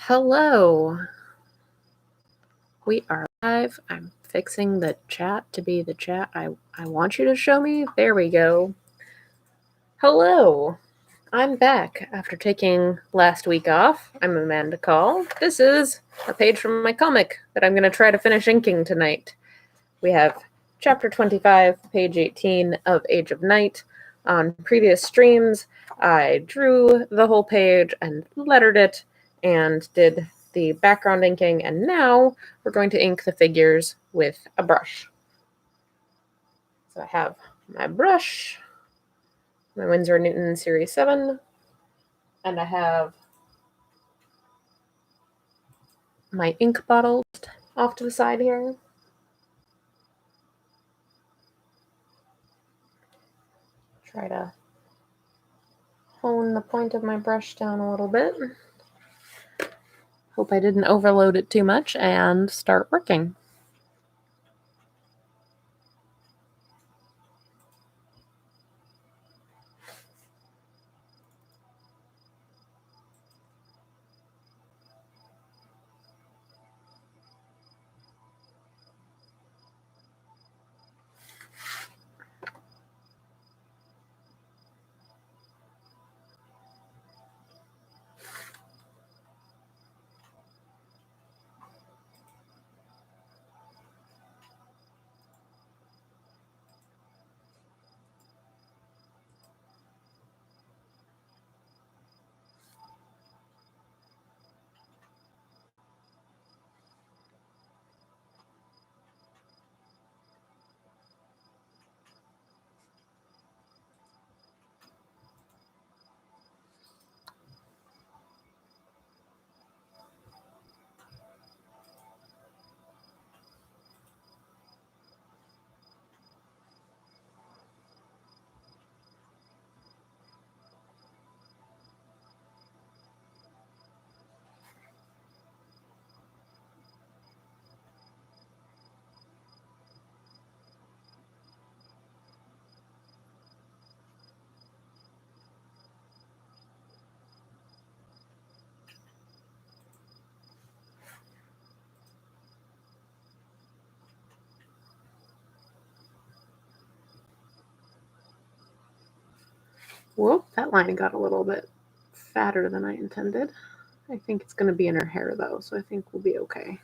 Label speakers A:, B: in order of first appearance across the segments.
A: Hello. We are live. I'm fixing the chat to be the chat I want you to show me. There we go. Hello. I'm back after taking last week off. I'm Amanda Call. This is a page from my comic that I'm going to try to finish inking tonight. We have chapter 25, page 18 of Age of Night. On previous streams, I drew the whole page and lettered it and did the background inking, and now we're going to ink the figures with a brush. So I have my brush, my Winsor & Newton Series 7, and I have my ink bottle off to the side here. Try to hone the point of my brush down a little bit. Hope I didn't overload it too much, and start working. Whoop, that line got a little bit fatter than I intended. I think it's going to be in her hair, though, so I think we'll be okay.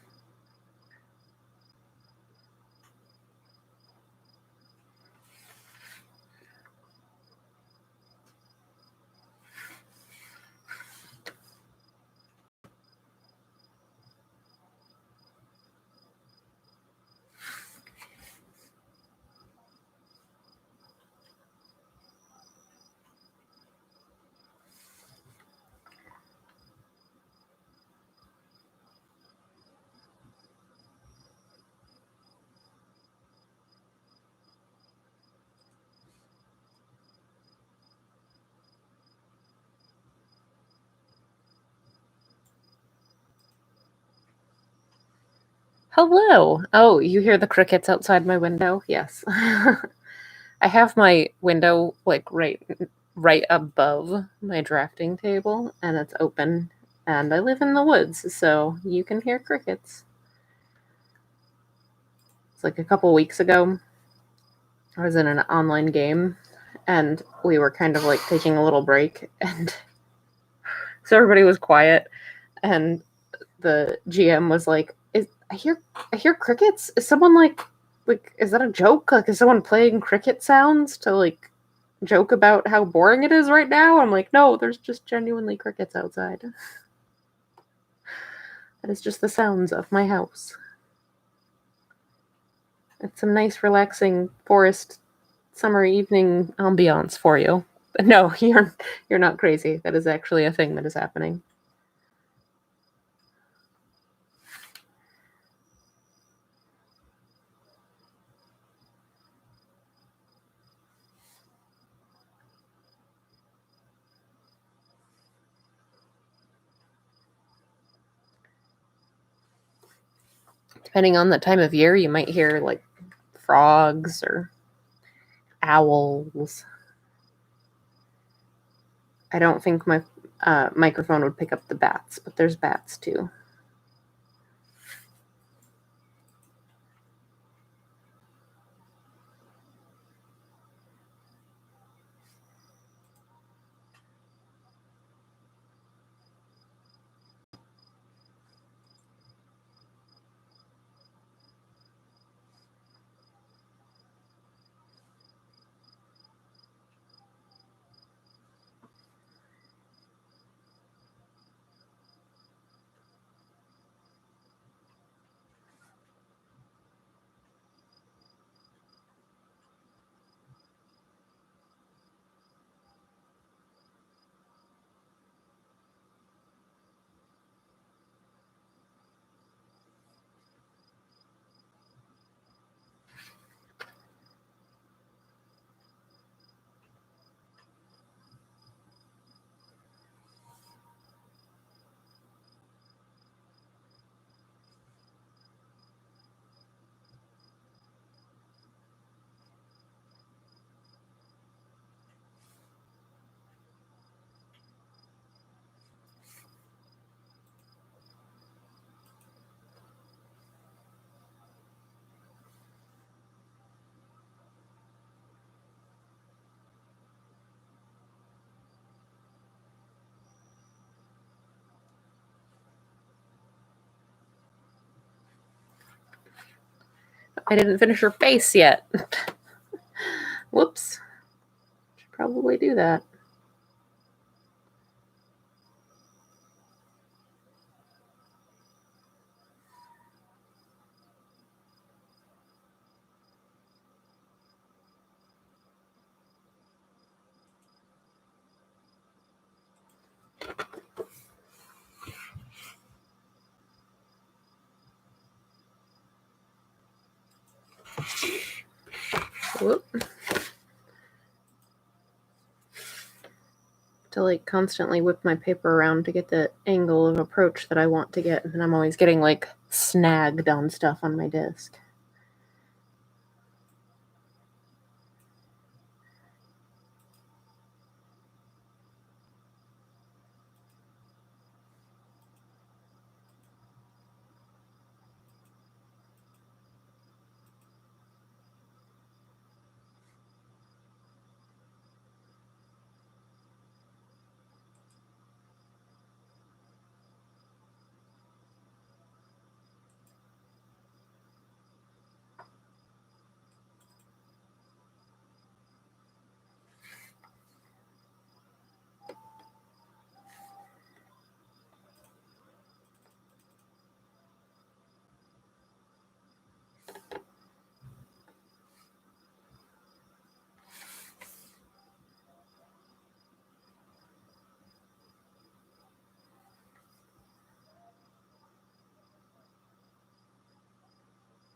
A: Hello. Oh, you hear the crickets outside my window? Yes. I have my window like right above my drafting table, and it's open, and I live in the woods, so you can hear crickets. It's like a couple weeks ago, I was in an online game, and we were kind of like taking a little break, and so everybody was quiet, and the GM was like, I hear crickets. Is someone like is that a joke? Like, is someone playing cricket sounds to like joke about how boring it is right now? I'm like, no, there's just genuinely crickets outside. That is just the sounds of my house. It's some nice, relaxing forest summer evening ambiance for you. But no, you're not crazy. That is actually a thing that is happening. Depending on the time of year, you might hear like frogs or owls. I don't think microphone would pick up the bats, but there's bats too. I didn't finish her face yet. Whoops. Should probably do that. Whoop. To like constantly whip my paper around to get the angle of approach that I want to get, and I'm always getting like snagged on stuff on my disc.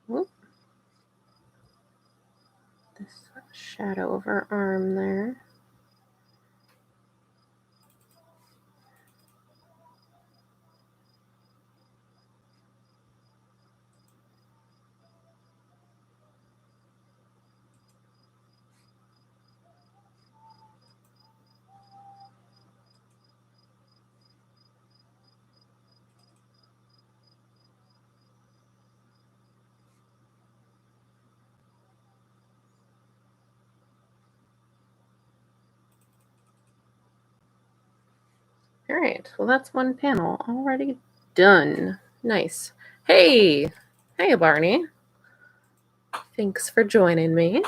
A: Whoop. This shadow of her arm there. All right, well, that's one panel already done. Nice. Hey, Barney. Thanks for joining me.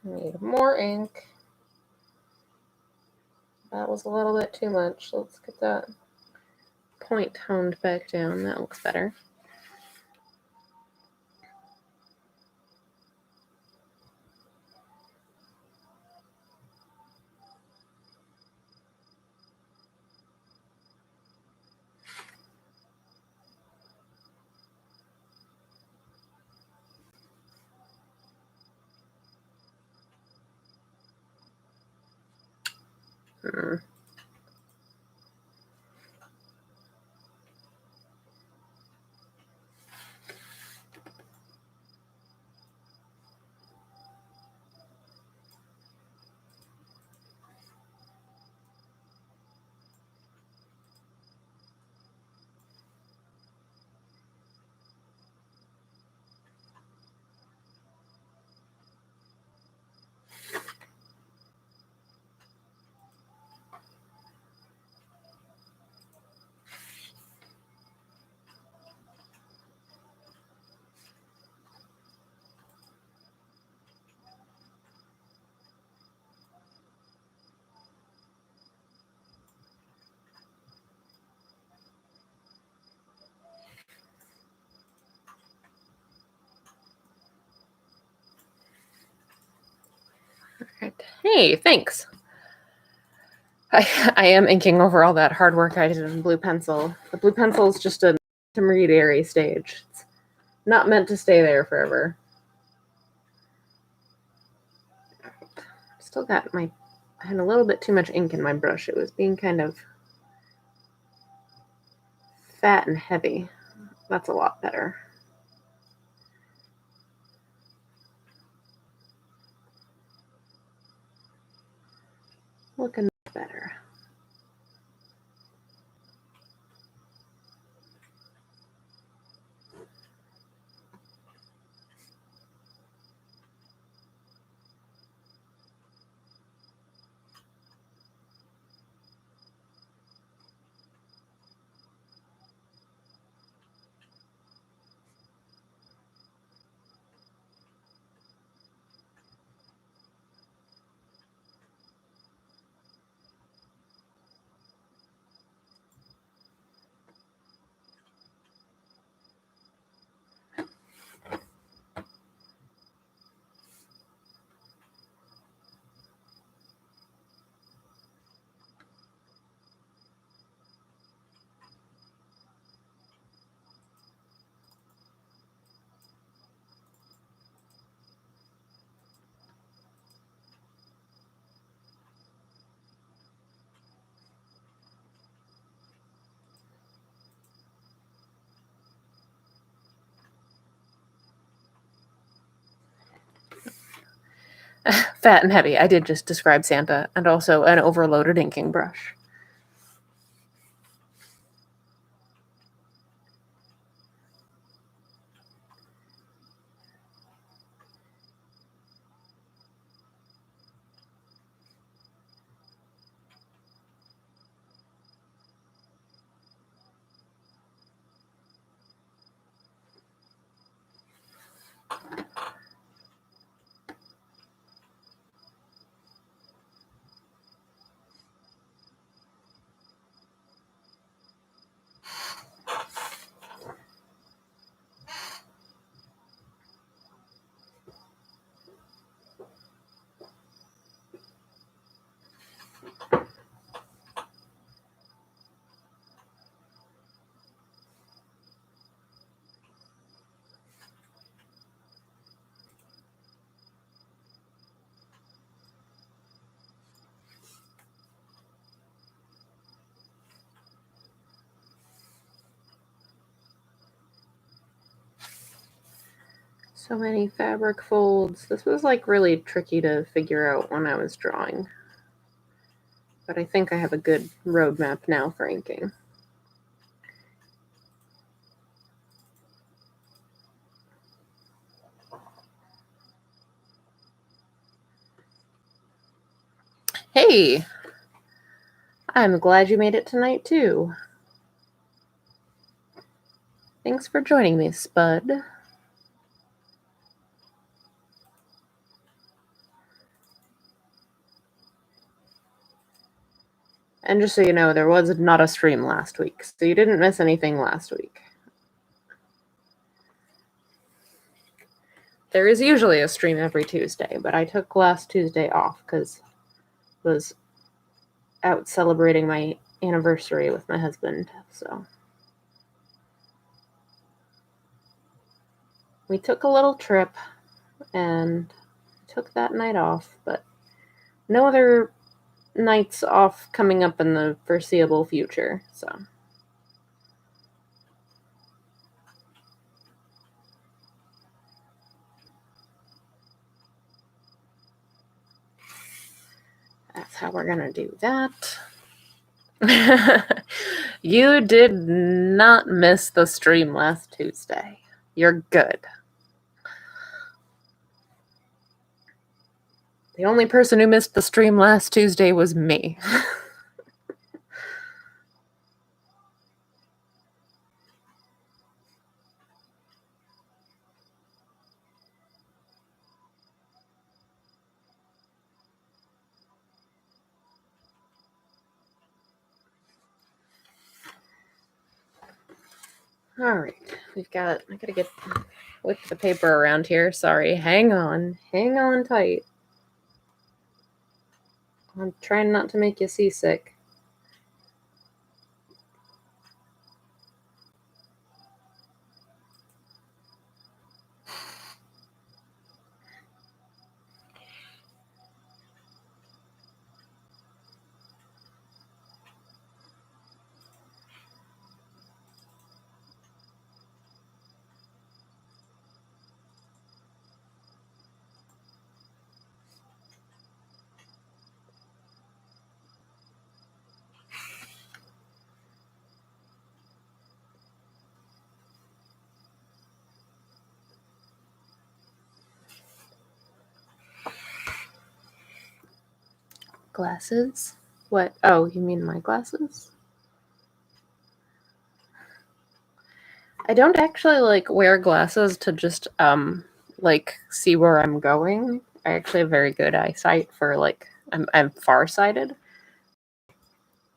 A: I need more ink. That was a little bit too much. Let's get that point toned back down. That looks better. Hey, thanks. I am inking over all that hard work I did in blue pencil. The blue pencil is just an intermediary stage. It's not meant to stay there forever. Still got I had a little bit too much ink in my brush. It was being kind of fat and heavy. That's a lot better. Looking better. Fat and heavy. I did just describe Santa, and also an overloaded inking brush. So many fabric folds. This was like really tricky to figure out when I was drawing. But I think I have a good roadmap now for inking. Hey! I'm glad you made it tonight, too. Thanks for joining me, Spud. And just so you know, there was not a stream last week, so you didn't miss anything last week. There is usually a stream every Tuesday, but I took last Tuesday off because I was out celebrating my anniversary with my husband, so we took a little trip and took that night off, but no other nights off coming up in the foreseeable future, so. That's how we're gonna do that. You did not miss the stream last Tuesday. You're good. The only person who missed the stream last Tuesday was me. All right, I gotta get with the paper around here. Sorry, hang on tight. I'm trying not to make you seasick. Glasses? What? Oh, you mean my glasses? I don't actually like wear glasses to just like see where I'm going. I actually have very good eyesight for like I'm farsighted.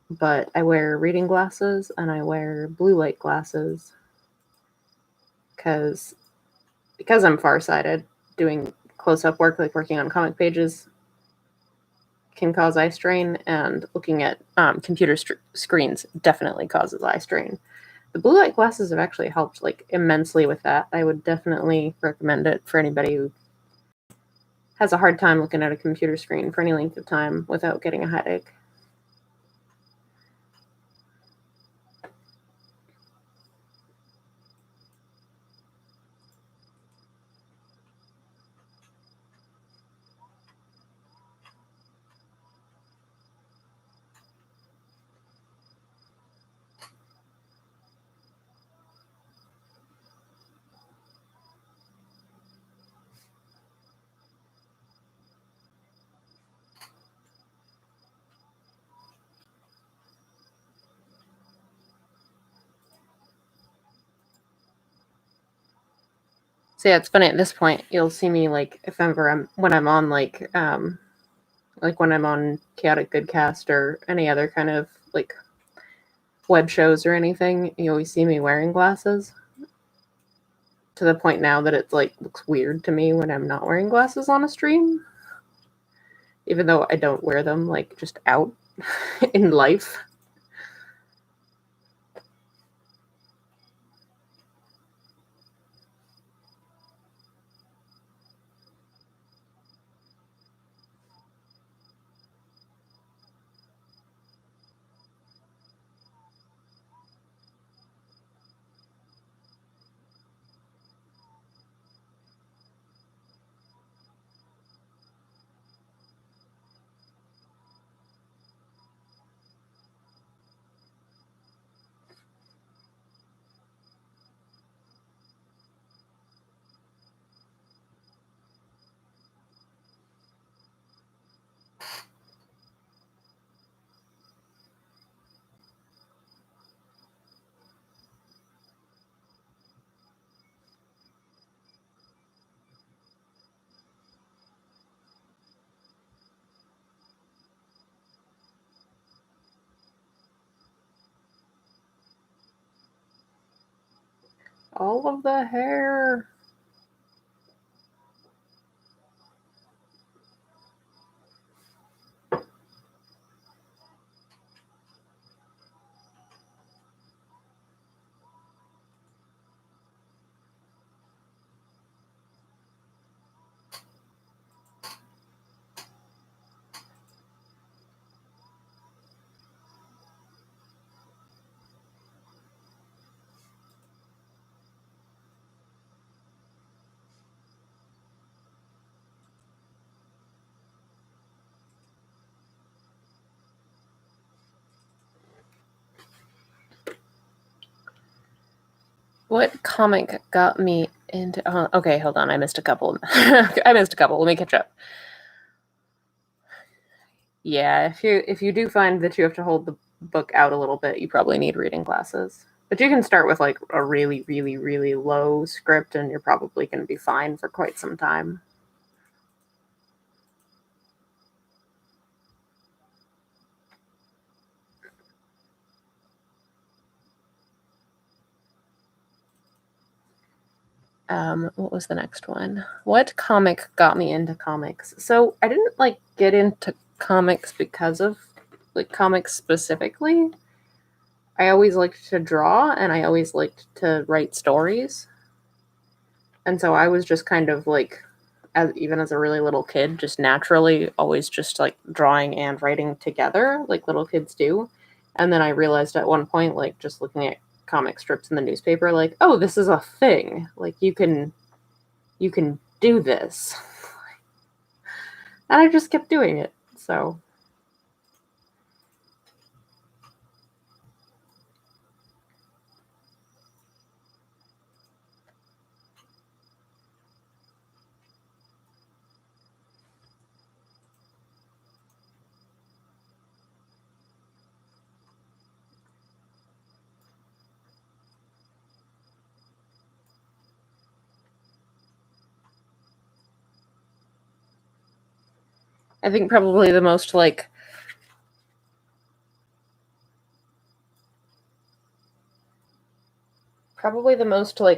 A: But I wear reading glasses and I wear blue light glasses because I'm farsighted. Doing close up work, like working on comic pages, can cause eye strain, and looking at computer screens definitely causes eye strain. The blue light glasses have actually helped like immensely with that. I would definitely recommend it for anybody who has a hard time looking at a computer screen for any length of time without getting a headache. So yeah, it's funny at this point. You'll see me like if ever when I'm on like when I'm on Chaotic Goodcast or any other kind of like web shows or anything, you always see me wearing glasses. To the point now that it like looks weird to me when I'm not wearing glasses on a stream, even though I don't wear them like just out in life. All of the hair. What comic got me into? Okay, hold on. I missed a couple. I missed a couple. Let me catch up. Yeah, if you do find that you have to hold the book out a little bit, you probably need reading glasses. But you can start with like a really, really, really low script, and you're probably going to be fine for quite some time. What was the next one? What comic got me into comics? So I didn't like get into comics because of like comics specifically. I always liked to draw and I always liked to write stories. And so I was just kind of like even as a really little kid, just naturally always just like drawing and writing together like little kids do. And then I realized at one point, like just looking at comic strips in the newspaper, like, oh, this is a thing. Like you can do this. And I just kept doing it. So I think probably the most like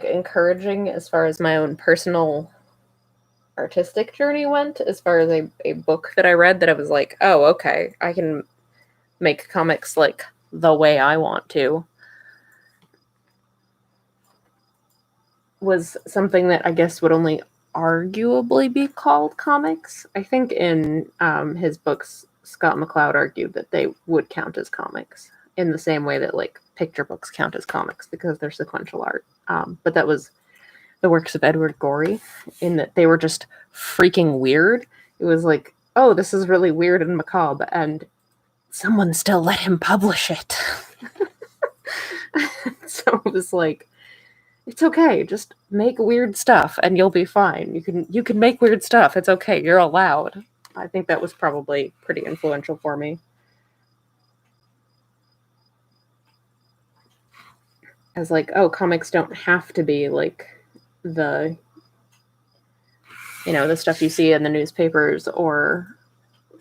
A: encouraging as far as my own personal artistic journey went, as far as a book that I read that I was like, oh, okay, I can make comics like the way I want to, was something that I guess would only arguably be called comics. I think in his books, Scott McCloud argued that they would count as comics in the same way that like picture books count as comics because they're sequential art. But that was the works of Edward Gorey, in that they were just freaking weird. It was like, oh, this is really weird and macabre, and someone still let him publish it. So it was like, it's okay, just make weird stuff and you'll be fine. You can make weird stuff. It's okay. You're allowed. I think that was probably pretty influential for me. As like, oh, comics don't have to be like the the stuff you see in the newspapers or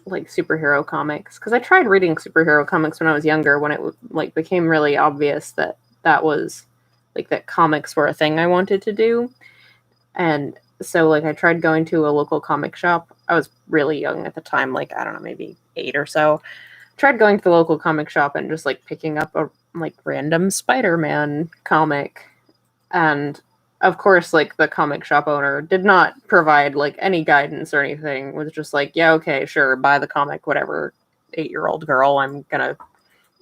A: like superhero comics, because I tried reading superhero comics when I was younger, when it like became really obvious that that was like that comics were a thing I wanted to do. And so like I tried going to a local comic shop. I was really young at the time, like I don't know, maybe 8 or so. Tried going to the local comic shop and just like picking up a like random Spider-Man comic. And of course, like the comic shop owner did not provide like any guidance or anything. It was just like, yeah, okay, sure, buy the comic, whatever, 8-year-old girl. I'm gonna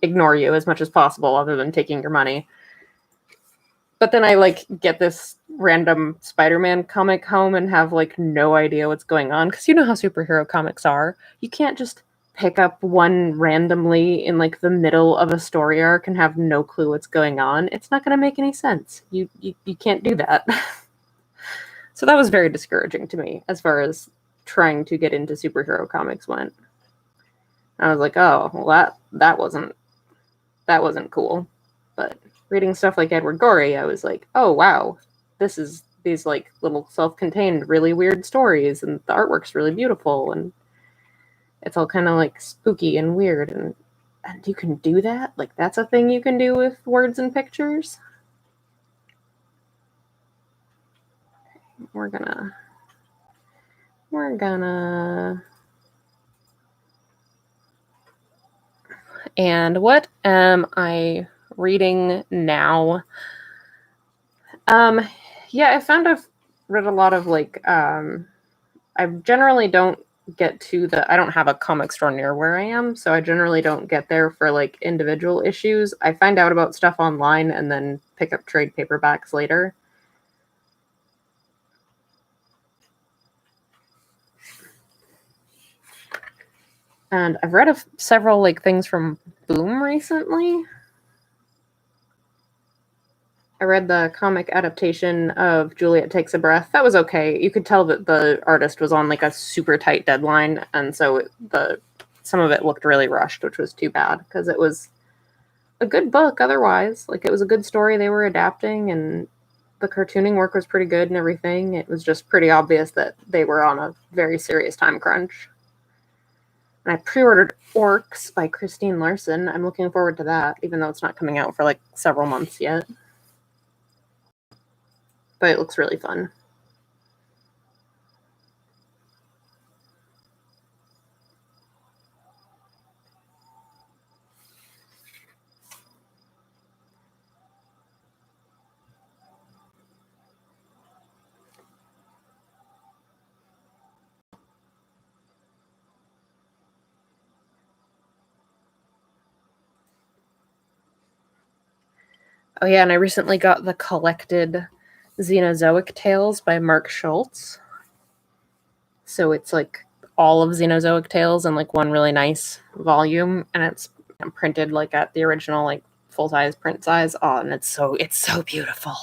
A: ignore you as much as possible other than taking your money. But then I like get this random Spider-Man comic home and have like no idea what's going on, because you know how superhero comics are. You can't just pick up one randomly in like the middle of a story arc and have no clue what's going on. It's not going to make any sense. You can't do that. So that was very discouraging to me as far as trying to get into superhero comics went. I was like, oh, well that wasn't cool. But reading stuff like Edward Gorey, I was like, oh wow, this is these like little self-contained really weird stories, and the artwork's really beautiful, and it's all kind of like spooky and weird, and you can do that? Like that's a thing you can do with words and pictures? We're gonna and what am I reading now? Yeah, I found I've read a lot of like I generally don't get to I don't have a comic store near where I am, so I generally don't get there for like individual issues. I find out about stuff online and then pick up trade paperbacks later. And I've read several like things from Boom recently. I read the comic adaptation of Juliet Takes a Breath. That was okay. You could tell that the artist was on like a super tight deadline, and so some of it looked really rushed, which was too bad, because it was a good book otherwise. Like it was a good story they were adapting, and the cartooning work was pretty good and everything. It was just pretty obvious that they were on a very serious time crunch. And I pre-ordered Orcs by Christine Larson. I'm looking forward to that, even though it's not coming out for like several months yet. But it looks really fun. Oh yeah, and I recently got the collected Xenozoic Tales by Mark Schultz. So it's like all of Xenozoic Tales in like one really nice volume, and it's printed like at the original like full size print size. Oh, and it's so beautiful.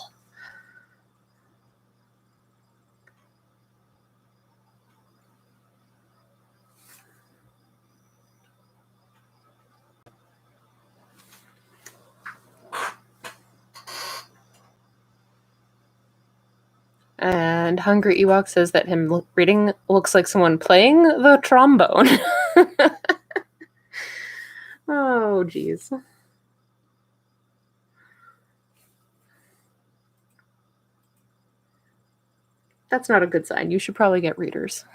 A: And Hungry Ewok says that him reading looks like someone playing the trombone. Oh, geez. That's not a good sign. You should probably get readers.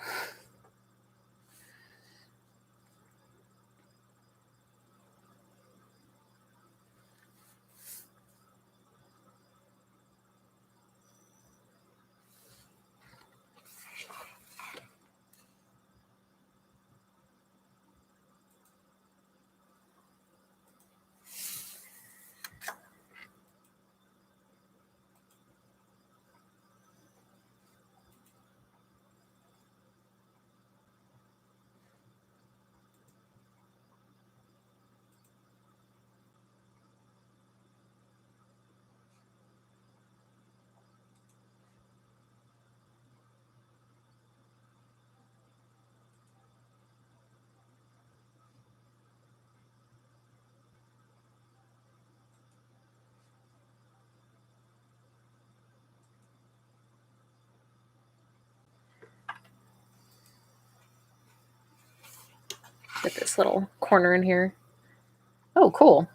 A: Get this little corner in here. Oh, cool.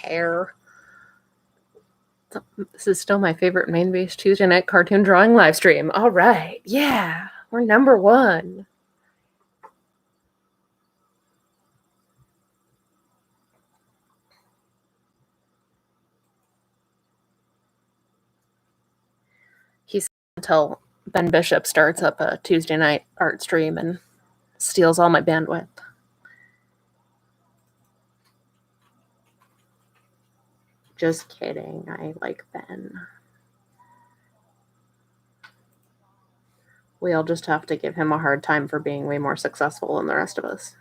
A: Hair. This is still my favorite main-based Tuesday night cartoon drawing live stream. All right. Yeah. We're number one. He's until Ben Bishop starts up a Tuesday night art stream and steals all my bandwidth. Just kidding. I like Ben. We all just have to give him a hard time for being way more successful than the rest of us.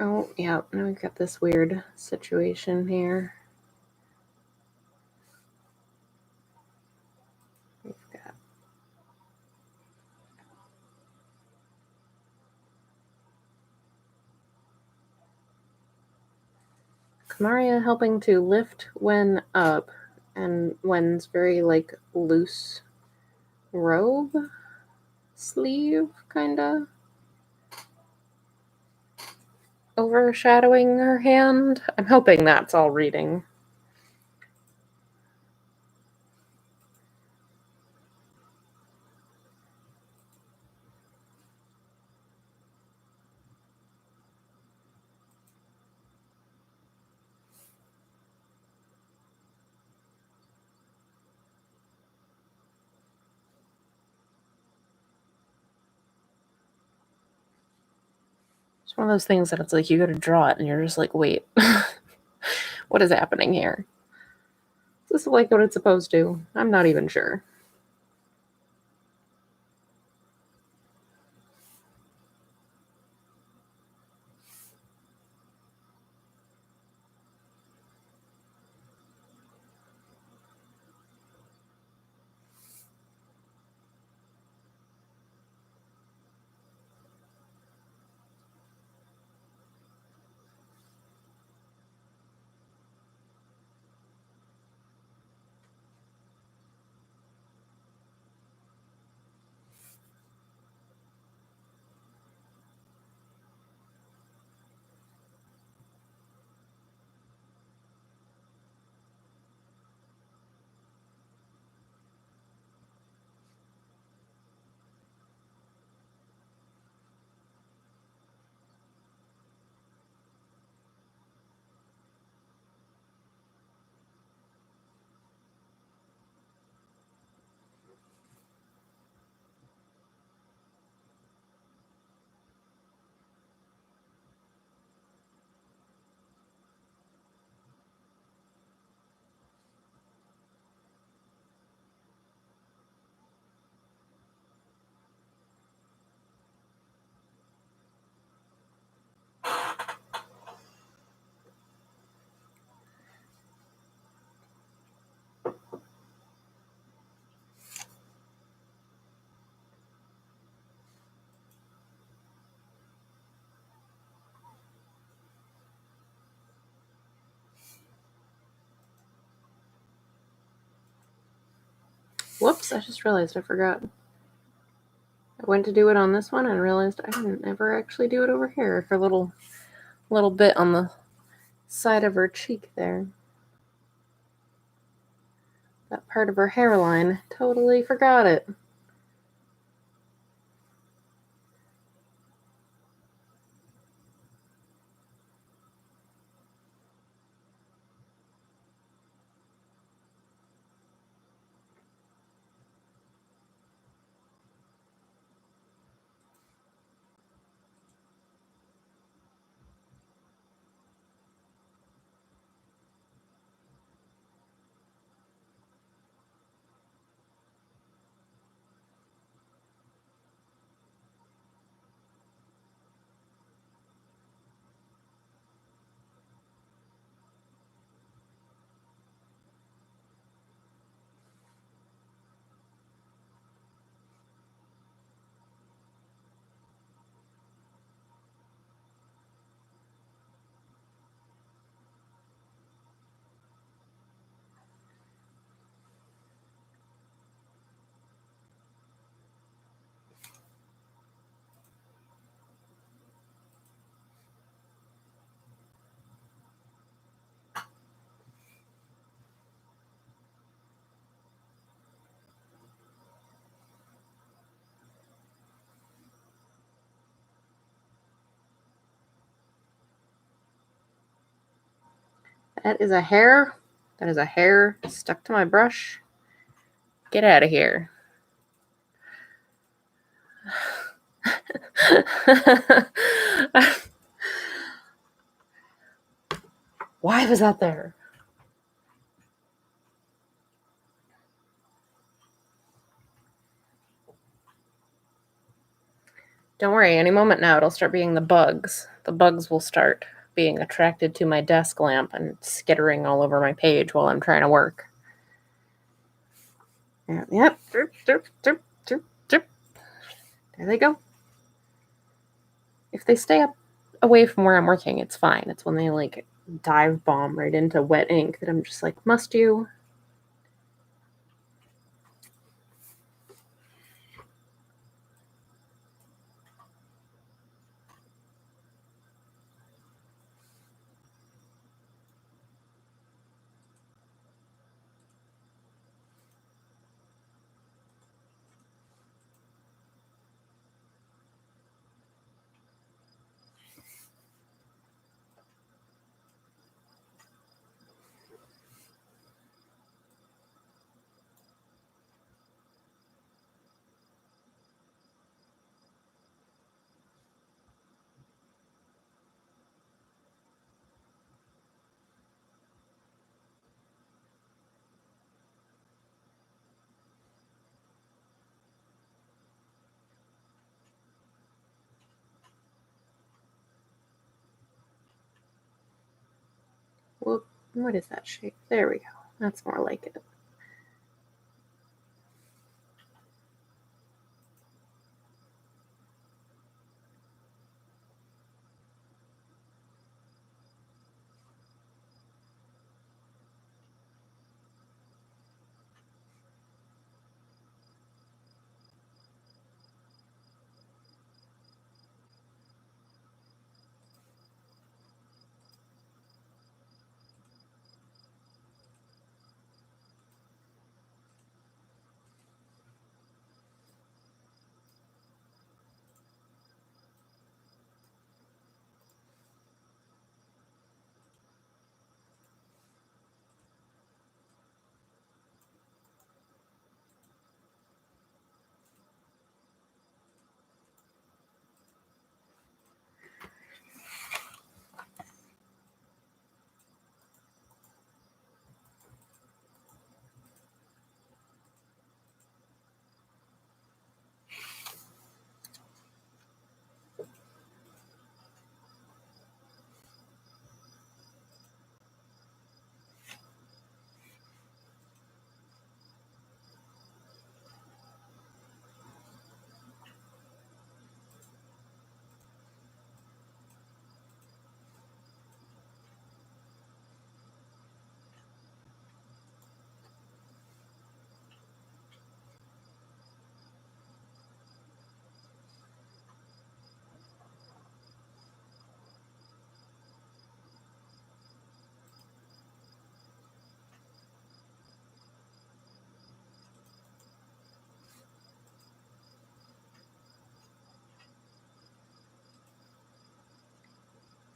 A: Oh, yeah, now we've got this weird situation here. We've got Kamaria helping to lift Wen up, and Wen's very, like, loose robe sleeve, kinda overshadowing her hand. I'm hoping that's all reading. It's one of those things that it's like you go to draw it and you're just like, wait, what is happening here? Is this like what it's supposed to? I'm not even sure. Whoops, I just realized I forgot. I went to do it on this one and realized I didn't ever actually do it over here. Her little bit on the side of her cheek there. That part of her hairline. Totally forgot it. That is a hair. That is a hair stuck to my brush. Get out of here. Why was that there? Don't worry, any moment now it'll start being the bugs. The bugs will start being attracted to my desk lamp and skittering all over my page while I'm trying to work. Yep. Derp, derp, derp, derp, derp. There they go. If they stay up away from where I'm working, it's fine. It's when they like dive bomb right into wet ink that I'm just like, must you? Well, what is that shape? There we go. That's more like it.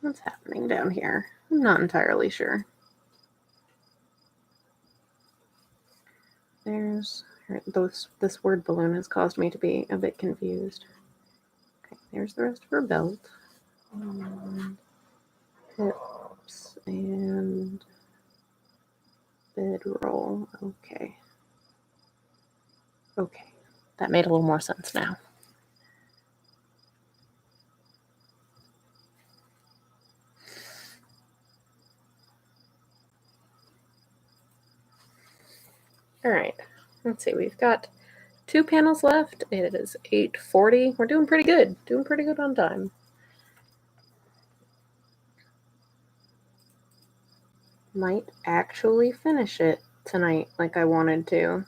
A: What's happening down here? I'm not entirely sure. This word balloon has caused me to be a bit confused. Okay, there's the rest of her belt. Hips and bedroll. Okay. Okay. That made a little more sense now. All right. Let's see. We've got 2 panels left. It is 8:40. We're doing pretty good. Doing pretty good on time. Might actually finish it tonight like I wanted to.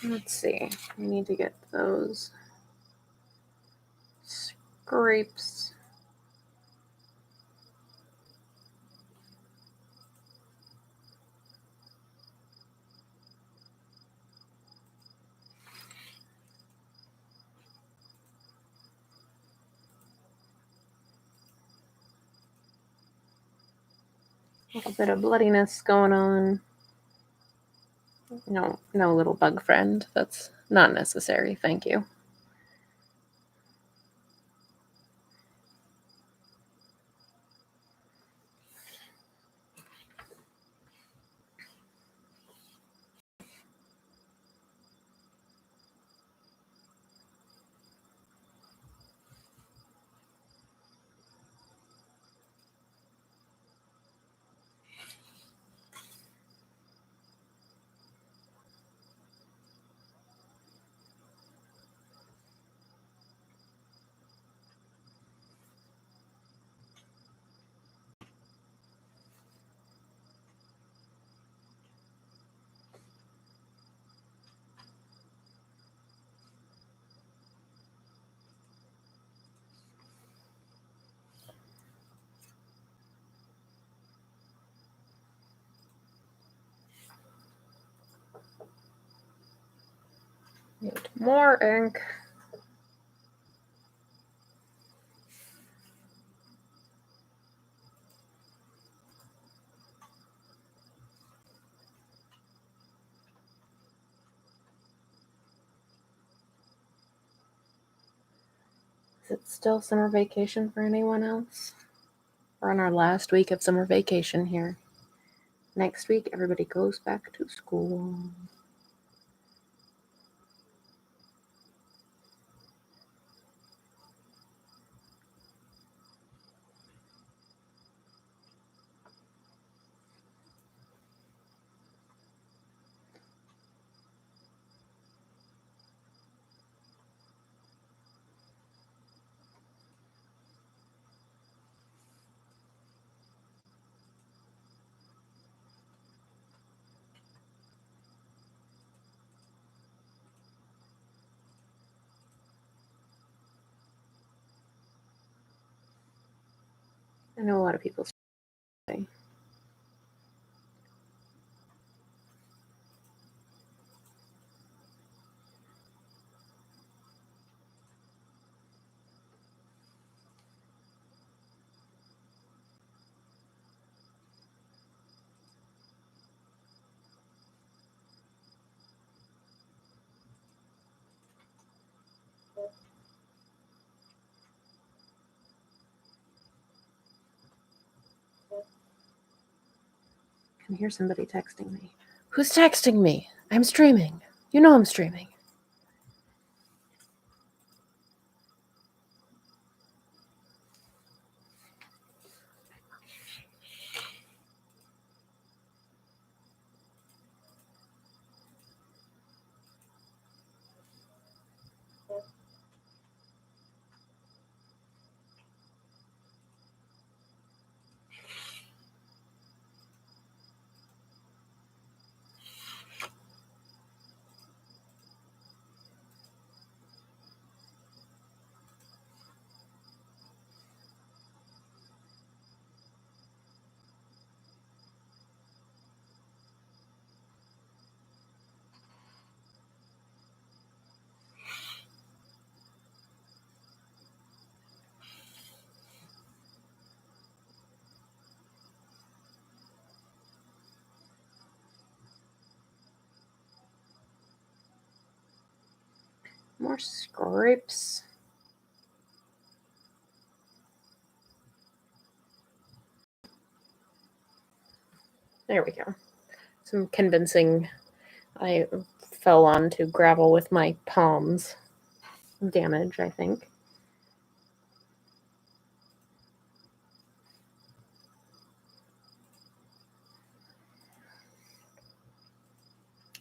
A: Let's see. I need to get those scrapes. A little bit of bloodiness going on. No little bug friend. That's not necessary. Thank you. Need more ink. Is it still summer vacation for anyone else? We're on our last week of summer vacation here. Next week, everybody goes back to school. I know a lot of people say. I can hear somebody texting me. Who's texting me? I'm streaming. You know I'm streaming. More scrapes. There we go. Some convincing. I fell onto gravel with my palms. Damage, I think.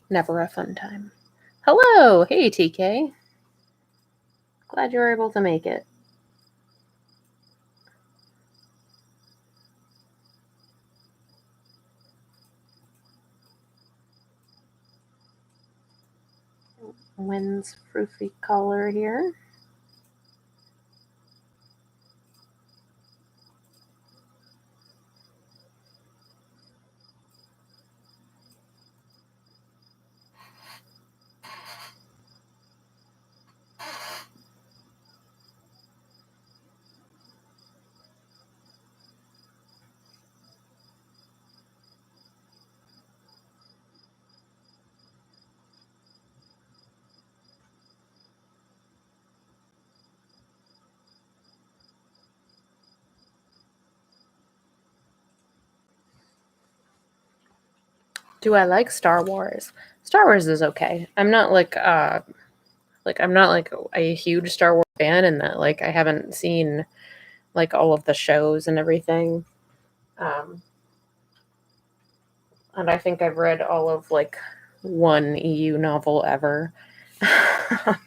A: Never a fun time. Hello! Hey, TK. Glad you were able to make it. Wind's froofy color here. Do I like Star Wars? Star Wars is okay. I'm not like I'm not like a huge Star Wars fan in that like I haven't seen like all of the shows and everything. And I think I've read all of like one EU novel ever. But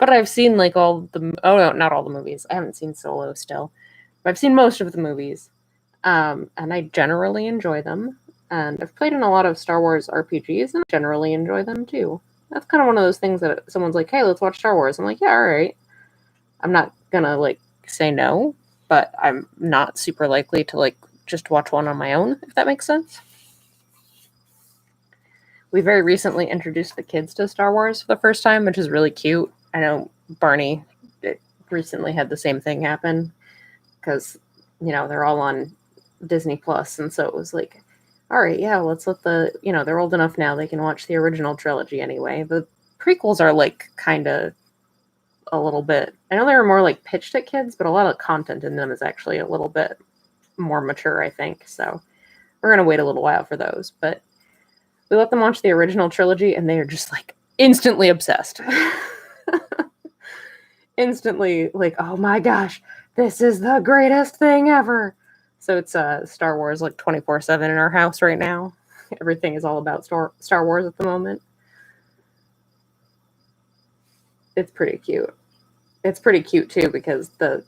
A: I've seen like all the no, not all the movies. I haven't seen Solo still. But I've seen most of the movies. And I generally enjoy them. And I've played in a lot of Star Wars RPGs and I generally enjoy them too. That's kind of one of those things that someone's like, "Hey, let's watch Star Wars." I'm like, "Yeah, all right." I'm not gonna like say no, but I'm not super likely to like just watch one on my own, if that makes sense. We very recently introduced the kids to Star Wars for the first time, which is really cute. I know Barney recently had the same thing happen because, they're all on Disney Plus, and so it was like, all right, yeah, let's let they're old enough now, they can watch the original trilogy anyway. The prequels are like kind of a little bit, I know they were more like pitched at kids, but a lot of content in them is actually a little bit more mature, I think. So we're going to wait a little while for those, but we let them watch the original trilogy and they are just like instantly obsessed. Instantly like, oh my gosh, this is the greatest thing ever. So it's Star Wars like 24/7 in our house right now. Everything is all about Star Wars at the moment. It's pretty cute. It's pretty cute too because the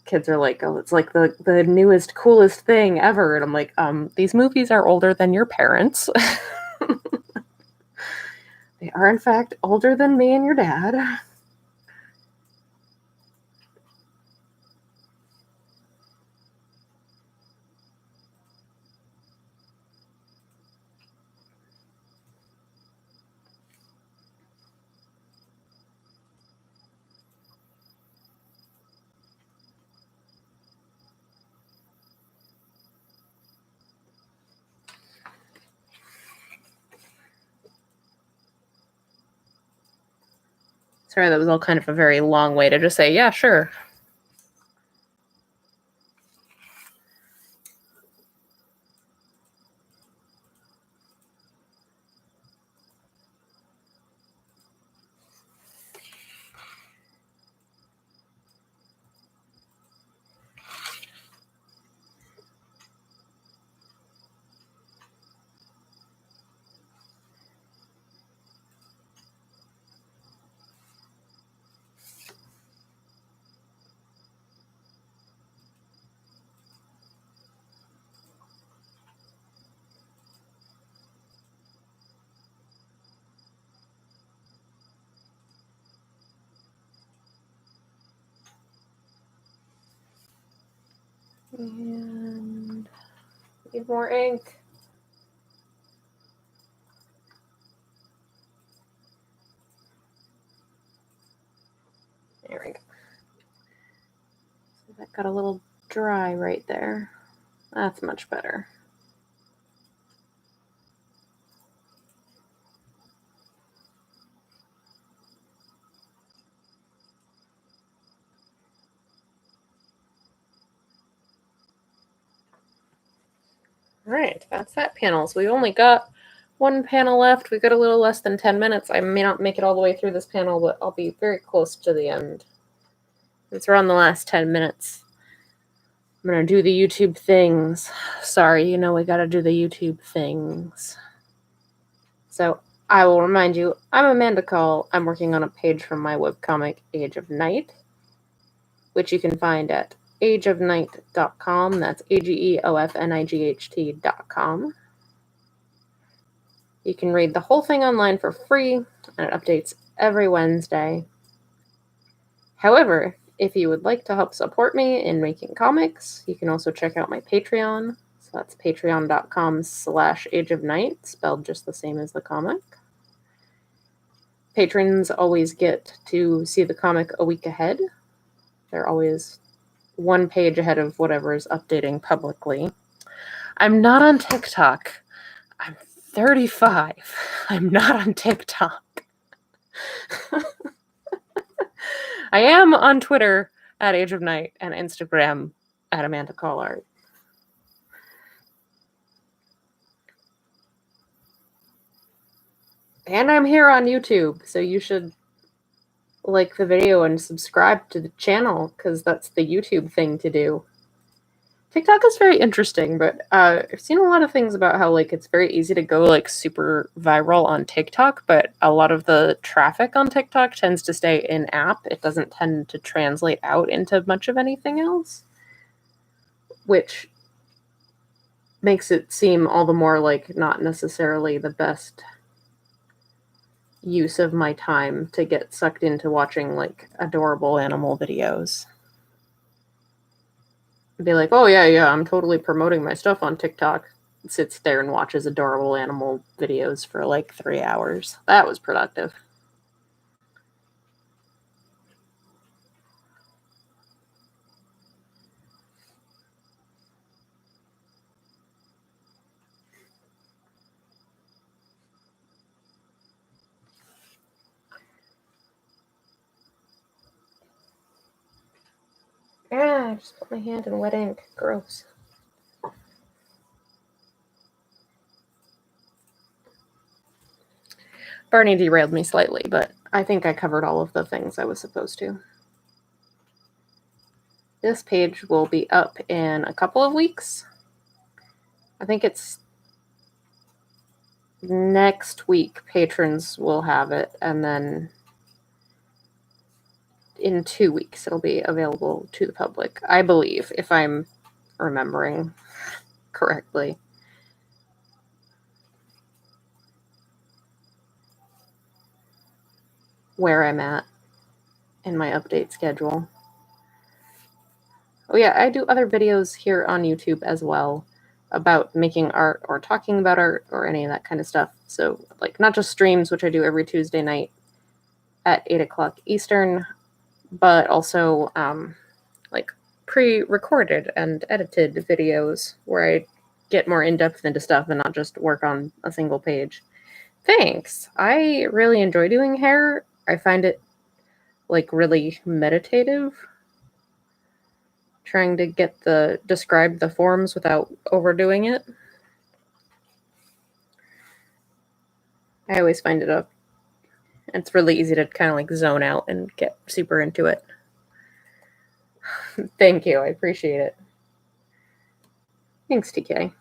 A: kids are like, oh, it's like the newest, coolest thing ever. And I'm like, these movies are older than your parents. They are, in fact, older than me and your dad. Sorry, that was all kind of a very long way to just say, yeah, sure. And need more ink. There we go. So that got a little dry right there. That's much better. All right, that's that panel. So we've only got one panel left. We've got a little less than 10 minutes. I may not make it all the way through this panel, but I'll be very close to the end. It's around the last 10 minutes. I'm going to do the YouTube things. Sorry, we got to do the YouTube things. So I will remind you, I'm Amanda Call. I'm working on a page from my webcomic, Age of Night, which you can find at ageofnight.com. That's AGEOFNIGHT.com. You can read the whole thing online for free, and it updates every Wednesday. However, if you would like to help support me in making comics, you can also check out my Patreon. So that's patreon.com/ageofnight, spelled just the same as the comic. Patrons always get to see the comic a week ahead. They're always one page ahead of whatever is updating publicly. I'm not on TikTok. I'm 35. I'm not on TikTok. I am on Twitter at Age of Night and Instagram at Amanda Collard. And I'm here on YouTube, so you should like the video and subscribe to the channel, because that's the YouTube thing to do. TikTok is very interesting, but I've seen a lot of things about how like it's very easy to go like super viral on TikTok, but a lot of the traffic on TikTok tends to stay in app. It doesn't tend to translate out into much of anything else, which makes it seem all the more like not necessarily the best use of my time to get sucked into watching like adorable animal videos. Be like, oh yeah, I'm totally promoting my stuff on TikTok. Sits there and watches adorable animal videos for like 3 hours. That was productive. Ah, I just put my hand in wet ink. Gross. Barney derailed me slightly, but I think I covered all of the things I was supposed to. This page will be up in a couple of weeks. I think it's next week patrons will have it, and then in 2 weeks it'll be available to the public, I believe, if I'm remembering correctly. Where I'm at in my update schedule. Oh yeah, I do other videos here on YouTube as well about making art or talking about art or any of that kind of stuff. So like not just streams, which I do every Tuesday night at 8 o'clock Eastern, but also like pre-recorded and edited videos where I get more in-depth into stuff and not just work on a single page. Thanks. I really enjoy doing hair. I find it like really meditative. Trying to describe the forms without overdoing it. I always find it's really easy to kind of like zone out and get super into it. Thank you. I appreciate it. Thanks, TK.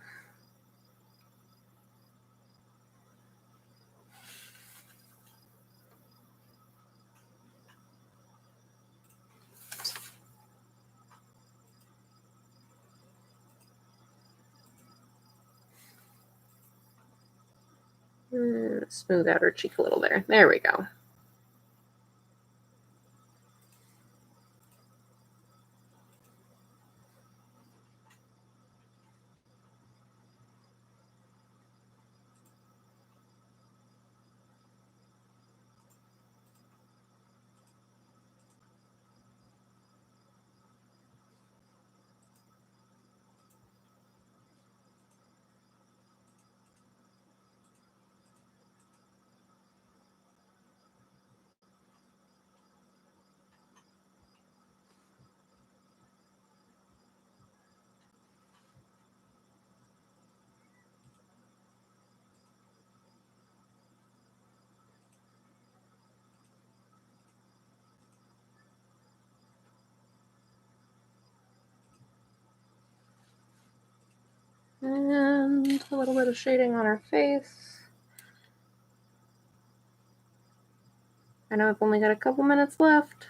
A: Smooth out her cheek a little there. There we go. And a little bit of shading on her face. I know I've only got a couple minutes left.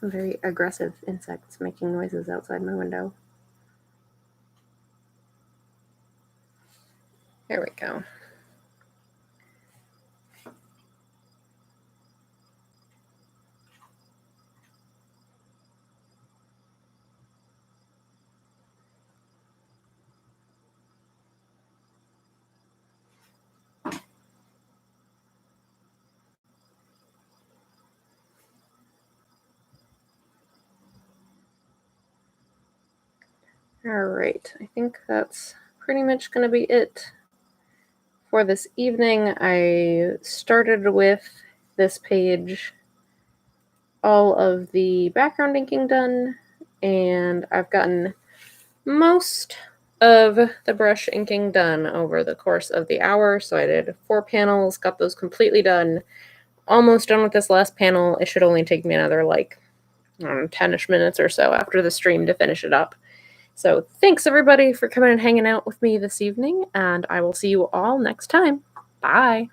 A: some very aggressive insects making noises outside my window. There we go. Alright, I think that's pretty much going to be it for this evening. I started with this page, all of the background inking done, and I've gotten most of the brush inking done over the course of the hour. So I did 4 panels, got those completely done. Almost done with this last panel. It should only take me another 10ish minutes or so after the stream to finish it up. So thanks everybody for coming and hanging out with me this evening, and I will see you all next time. Bye.